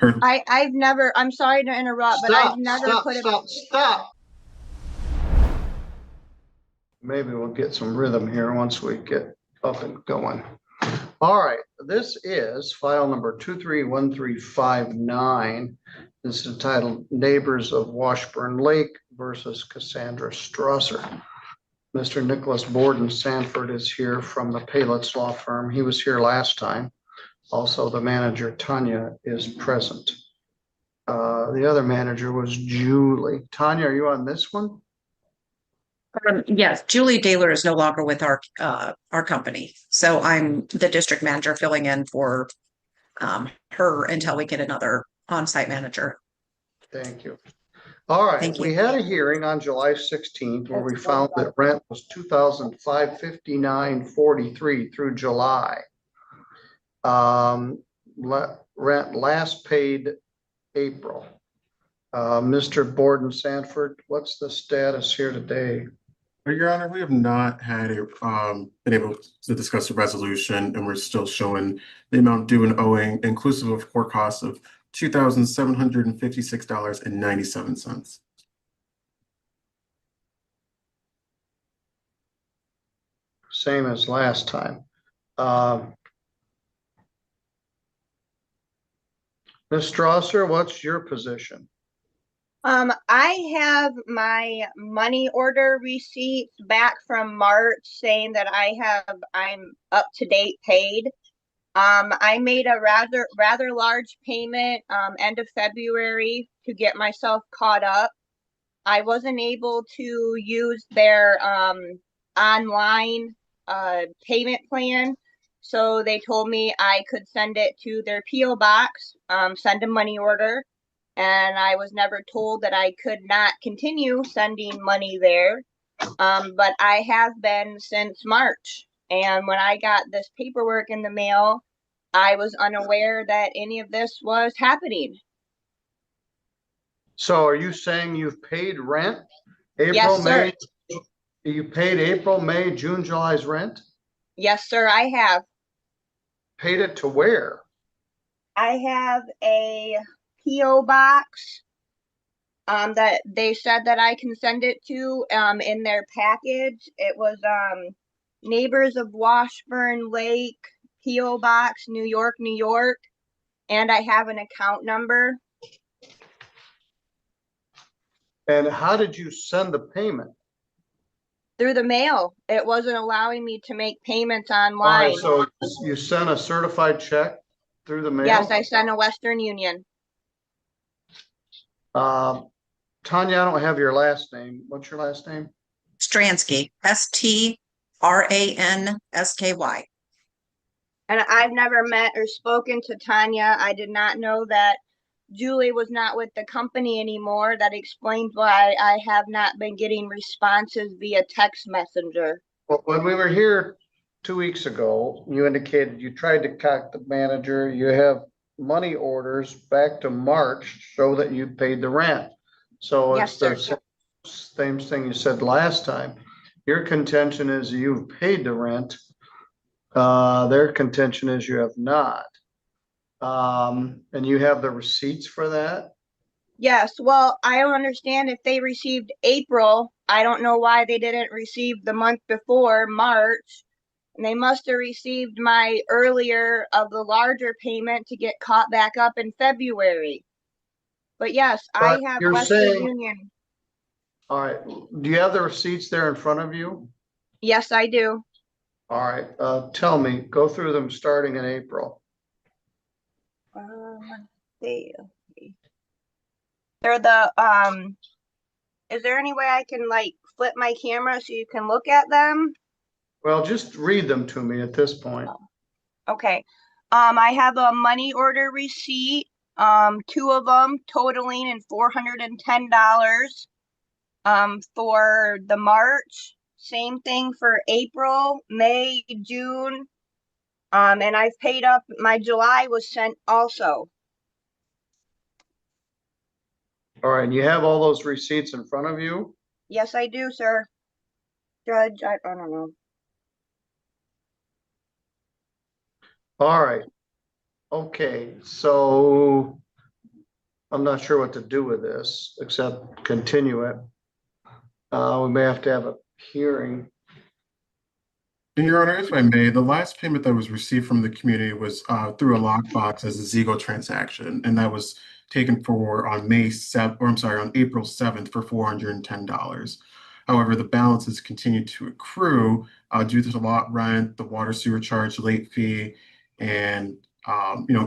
I've never, I'm sorry to interrupt, but I've never put a. Stop. Maybe we'll get some rhythm here once we get up and going. All right, this is file number 231359. This is entitled Neighbors of Washburn Lake versus Cassandra Strasser. Mr. Nicholas Borden Sanford is here from the Palitz Law Firm. He was here last time. Also, the manager, Tanya, is present. The other manager was Julie. Tanya, are you on this one? Yes, Julie Daler is no longer with our company, so I'm the district manager filling in for her until we get another on-site manager. Thank you. All right, Thank you. we had a hearing on July 16th where we found that rent was $2,559.43 through July. Rent last paid April. Mr. Borden Sanford, what's the status here today? Your Honor, we have not had been able to discuss a resolution, and we're still showing the amount due and owing, inclusive of court costs of $2,756.97. Same as last time. Ms. Strasser, what's your position? I have my money order receipts back from March saying that I'm up to date paid. I made a rather large payment end of February to get myself caught up. I wasn't able to use their online payment plan, so they told me I could send it to their P.O. box, send a money order. And I was never told that I could not continue sending money there. But I have been since March. And when I got this paperwork in the mail, I was unaware that any of this was happening. So are you saying you've paid rent? Yes, sir. You paid April, May, June, July's rent? Yes, sir, I have. Paid it to where? I have a P.O. box that they said that I can send it to in their package. It was Neighbors of Washburn Lake, P.O. Box, New York, New York. And I have an account number. And how did you send the payment? Through the mail. It wasn't allowing me to make payments online. All right, so you sent a certified check through the mail? Yes, I sent a Western Union. Tanya, I don't have your last name. What's your last name? Stransky, Stransky. And I've never met or spoken to Tanya. I did not know that Julie was not with the company anymore. That explains why I have not been getting responses via text messenger. Well, when we were here 2 weeks ago, you indicated you tried to contact the manager. You have money orders back to March show that you paid the rent. So yes, it's the same thing you said last time. Your contention is you've paid the rent. Their contention is you have not. And you have the receipts for that? Yes. Well, I don't understand if they received April. I don't know why they didn't receive the month before, March. And they must have received my earlier of the larger payment to get caught back up in February. But yes, I have Western Union. All right. Do you have the receipts there in front of you? Yes, I do. All right. Tell me, go through them starting in April. They're the is there any way I can like flip my camera so you can look at them? Well, just read them to me at this point. Okay. I have a money order receipt, 2 of them totaling in $410 for the March. Same thing for April, May, June. And I've paid up, my July was sent also. All right, and you have all those receipts in front of you? Yes, I do, sir. Judge, I don't know. All right. Okay, so I'm not sure what to do with this, except continue it. We may have to have a hearing. And Your Honor, if I may, the last payment that was received from the community was through a lockbox as a Zigo transaction, and that was taken for on on April 7th for $410. However, the balance has continued to accrue due to the lot rent, the water sewer charge, late fee, and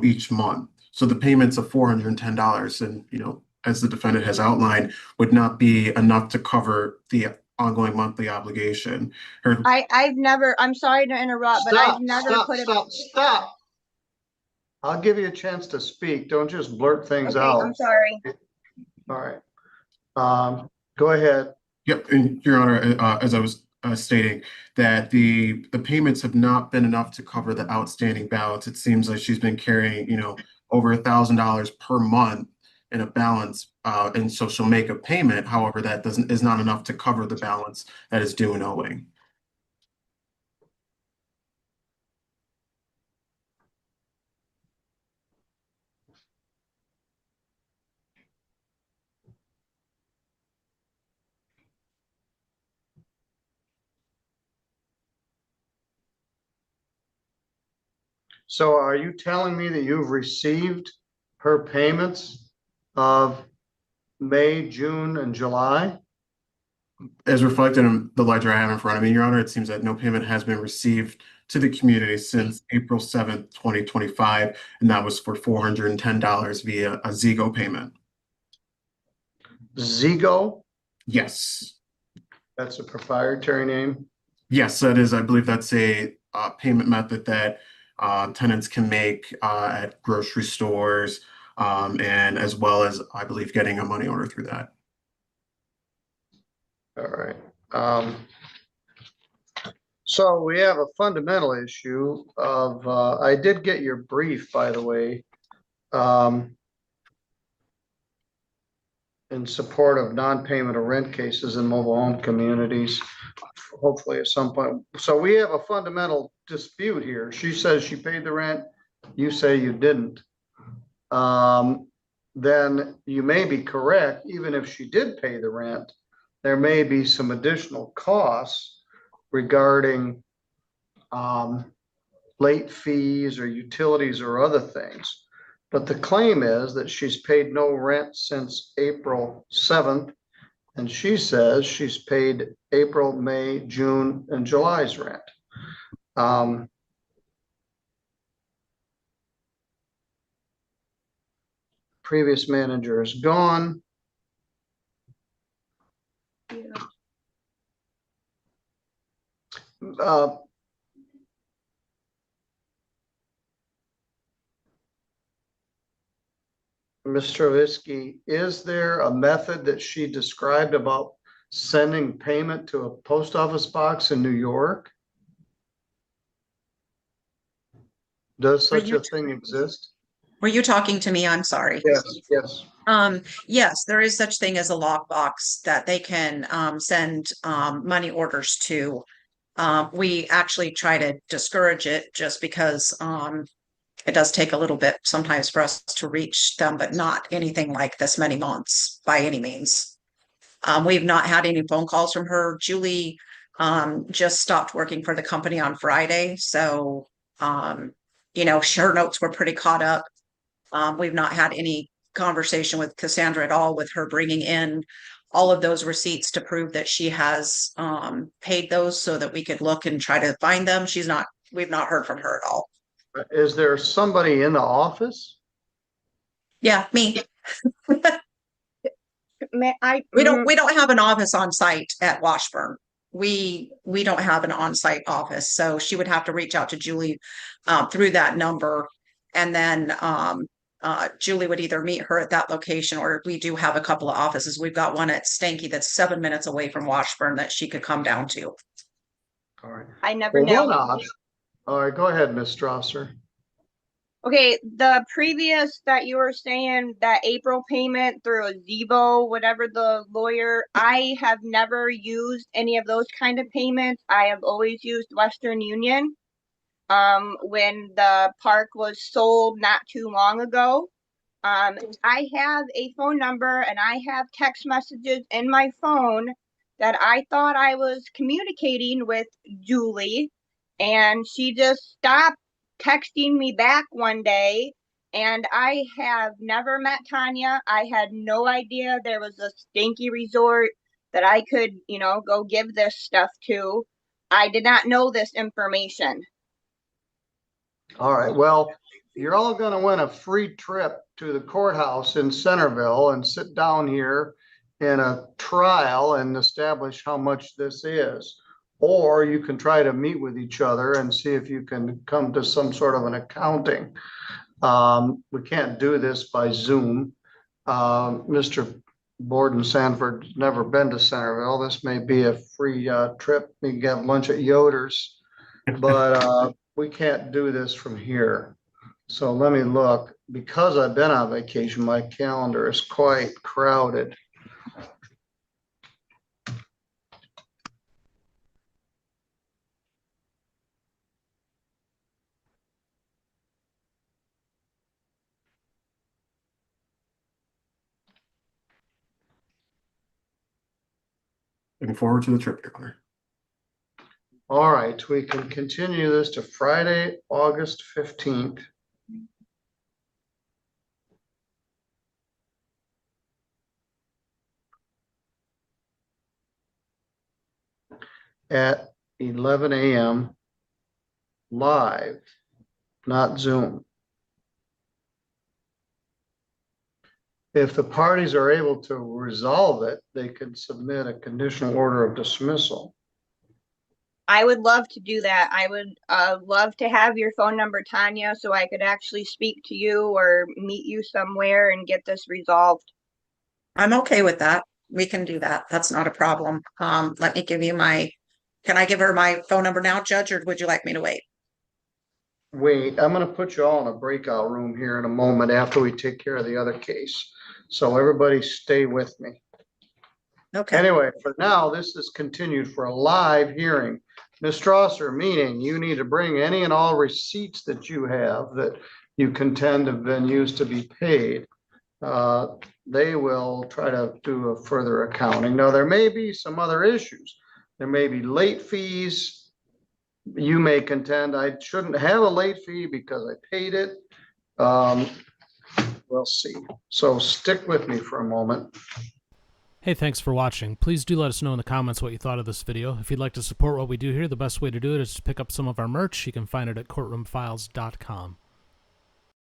each month. So the payments of $410, and as the defendant has outlined, would not be enough to cover the ongoing monthly obligation. I'm sorry to interrupt, but I've never put a. Stop. I'll give you a chance to speak. Don't just blurt things Okay, out. I'm sorry. All right. Go ahead. Yep, and Your Honor, as I was stating, that the payments have not been enough to cover the outstanding balance. It seems like she's been carrying, over $1,000 per month in a balance, and so she'll make a payment. However, that is not enough to cover the balance that is due and owing. So are you telling me that you've received her payments of May, June, and July? As reflected in the ledger I have in front of me, Your Honor, it seems that no payment has been received to the community since April 7th, 2025, and that was for $410 via a Zigo payment. Zigo? Yes. That's a proprietary name? Yes, that is. I believe that's a payment method that tenants can make at grocery stores, and as well as, I believe, getting a money order through that. All right. So we have a fundamental issue of, I did get your brief, by the way, in support of non-payment of rent cases in mobile home communities, hopefully at some point. So we have a fundamental dispute here. She says she paid the rent. You say you didn't. Then you may be correct. Even if she did pay the rent, there may be some additional costs regarding late fees or utilities or other things. But the claim is that she's paid no rent since April 7th. And she says she's paid April, May, June, and July's rent. Previous manager is gone. Mr. Ovisky, is there a method that she described about sending payment to a post office box in New York? Does such a thing exist? Were you talking to me? I'm sorry. Yes, yes. Yes, there is such thing as a lockbox that they can send money orders to. We actually try to discourage it just because it does take a little bit sometimes for us to reach them, but not anything like this many months by any means. We've not had any phone calls from her. Julie just stopped working for the company on Friday. So, her notes were pretty caught up. We've not had any conversation with Cassandra at all, with her bringing in all of those receipts to prove that she has paid those so that we could look and try to find them. We've not heard from her at all. Is there somebody in the office? Yeah, me. We don't have an office on site at Washburn. We don't have an on-site office, so she would have to reach out to Julie through that number, and then Julie would either meet her at that location, or we do have a couple of offices. We've got one at Stanky that's 7 minutes away from Washburn that she could come down to. All right. I never know. All right, go ahead, Ms. Strasser. Okay, the previous that you were saying, that April payment through a Zebo, whatever the lawyer, I have never used any of those kind of payments. I have always used Western Union. When the park was sold not too long ago, I have a phone number and I have text messages in my phone that I thought I was communicating with Julie, and she just stopped texting me back one day. And I have never met Tanya. I had no idea there was a stinky resort that I could, go give this stuff to. I did not know this information. All right, well, you're all gonna win a free trip to the courthouse in Centerville and sit down here in a trial and establish how much this is. Or you can try to meet with each other and see if you can come to some sort of an accounting. We can't do this by Zoom. Mr. Borden Sanford's never been to Centerville. This may be a free trip. We can get lunch at Yoder's, but we can't do this from here. So let me look. Because I've been on vacation, my calendar is quite crowded. Looking forward to the trip, Your Honor. All right, we can continue this to Friday, August 15th. At 11 a.m. live, not Zoom. If the parties are able to resolve it, they can submit a conditional order of dismissal. I would love to do that. I would love to have your phone number, Tanya, so I could actually speak to you or meet you somewhere and get this resolved. I'm okay with that. We can do that. That's not a problem. Let me give you can I give her my phone number now, Judge, or would you like me to wait? Wait, I'm gonna put you all in a breakout room here in a moment after we take care of the other case. So everybody stay with me. Okay. Anyway, for now, this is continued for a live hearing. Ms. Strasser, meaning you need to bring any and all receipts that you have that you contend have been used to be paid. They will try to do a further accounting. Now, there may be some other issues. There may be late fees. You may contend I shouldn't have a late fee because I paid it. We'll see. So stick with me for a moment. Hey, thanks for watching. Please do let us know in the comments what you thought of this video. If you'd like to support what we do here, the best way to do it is to pick up some of our merch. You can find it at courtroomfiles.com.